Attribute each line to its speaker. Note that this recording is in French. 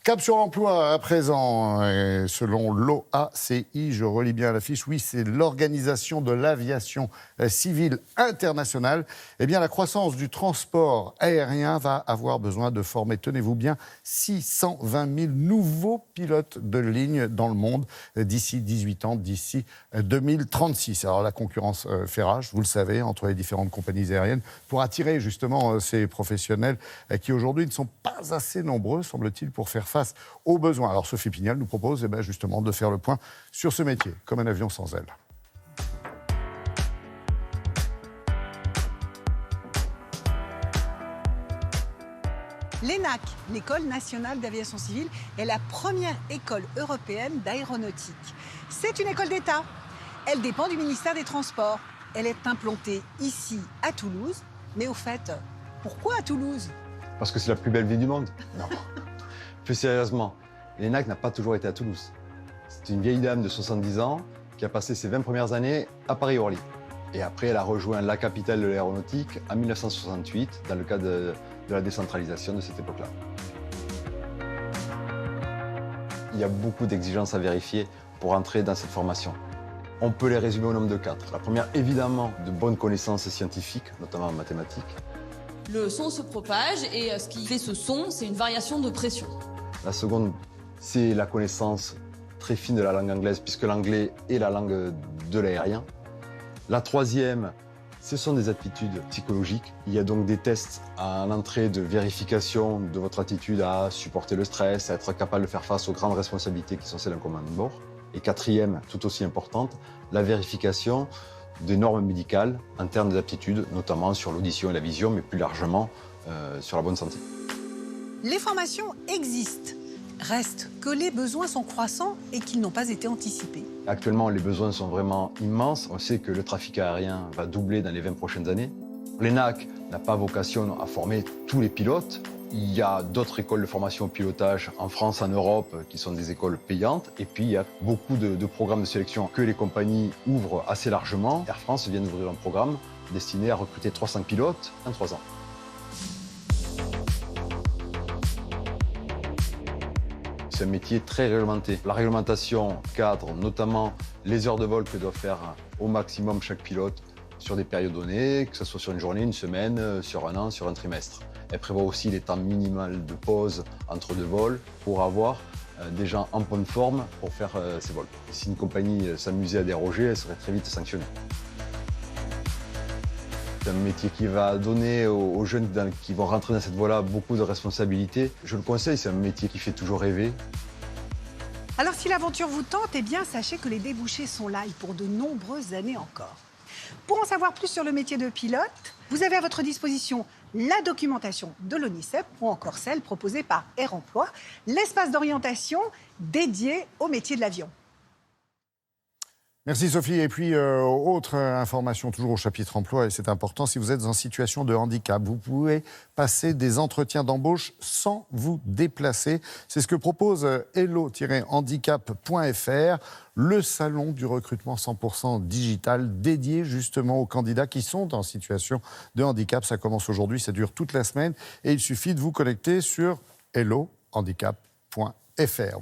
Speaker 1: Cap sur l'emploi à présent, selon l'OACI, je relis bien la fiche, oui, c'est l'Organisation de l'aviation civile internationale. Eh bien, la croissance du transport aérien va avoir besoin de former, tenez-vous bien, 620 000 nouveaux pilotes de ligne dans le monde d'ici 18 ans, d'ici 2036. Alors la concurrence fait rage, vous le savez, entre les différentes compagnies aériennes, pour attirer justement ces professionnels qui aujourd'hui ne sont pas assez nombreux, semble-t-il, pour faire face aux besoins. Alors Sophie Pignal nous propose justement de faire le point sur ce métier, comme un avion sans aile.
Speaker 2: L'ENAC, l'École nationale d'aviation civile, est la première école européenne d'aéronautique. C'est une école d'État. Elle dépend du ministère des Transports. Elle est implantée ici, à Toulouse. Mais au fait, pourquoi à Toulouse ?
Speaker 3: Parce que c'est la plus belle ville du monde. Non. Plus sérieusement, l'ENAC n'a pas toujours été à Toulouse. C'est une vieille dame de 70 ans qui a passé ses 20 premières années à Paris-Orly. Et après, elle a rejoint la capitale de l'aéronautique en 1968, dans le cadre de la décentralisation de cette époque-là. Il y a beaucoup d'exigences à vérifier pour entrer dans cette formation. On peut les résumer au nombre de 4. La première, évidemment, de bonnes connaissances scientifiques, notamment en mathématiques.
Speaker 4: Le son se propage et ce qui fait ce son, c'est une variation de pression.
Speaker 3: La seconde, c'est la connaissance très fine de la langue anglaise, puisque l'anglais est la langue de l'aérien. La troisième, ce sont des aptitudes psychologiques. Il y a donc des tests à l'entrée de vérification de votre attitude à supporter le stress, à être capable de faire face aux grandes responsabilités qui sont celles d'un commandant de bord. Et quatrième, tout aussi importante, la vérification des normes médicales en termes d'aptitudes, notamment sur l'audition et la vision, mais plus largement sur la bonne santé.
Speaker 2: Les formations existent. Reste que les besoins sont croissants et qu'ils n'ont pas été anticipés.
Speaker 3: Actuellement, les besoins sont vraiment immenses. On sait que le trafic aérien va doubler dans les 20 prochaines années. L'ENAC n'a pas vocation à former tous les pilotes. Il y a d'autres écoles de formation au pilotage en France, en Europe, qui sont des écoles payantes. Et puis, il y a beaucoup de programmes de sélection que les compagnies ouvrent assez largement. Air France vient d'ouvrir un programme destiné à recruter 300 pilotes en 3 ans. C'est un métier très réglementé. La réglementation cadre notamment les heures de vol que doit faire au maximum chaque pilote sur des périodes données, que ce soit sur une journée, une semaine, sur un an, sur un trimestre. Elle prévoit aussi les temps minimaux de pause entre 2 vols pour avoir des gens en bonne forme pour faire ces vols. Et si une compagnie s'amusait à déroger, elle serait très vite sanctionnée. C'est un métier qui va donner aux jeunes qui vont rentrer dans cette voie-là beaucoup de responsabilités. Je le conseille, c'est un métier qui fait toujours rêver.
Speaker 2: Alors si l'aventure vous tente, eh bien sachez que les débouchés sont là et pour de nombreuses années encore. Pour en savoir plus sur le métier de pilote, vous avez à votre disposition la documentation de l'ONICEP ou encore celle proposée par Air Emploi, l'espace d'orientation dédié au métier de l'avion.
Speaker 1: Merci Sophie. Et puis, autre information, toujours au chapitre emploi, et c'est important, si vous êtes en situation de handicap, vous pouvez passer des entretiens d'embauche sans vous déplacer. C'est ce que propose hello-handicap.fr, le salon du recrutement 100% digital dédié justement aux candidats qui sont en situation de handicap. Ça commence aujourd'hui, ça dure toute la semaine et il suffit de vous connecter sur hello-handicap.fr.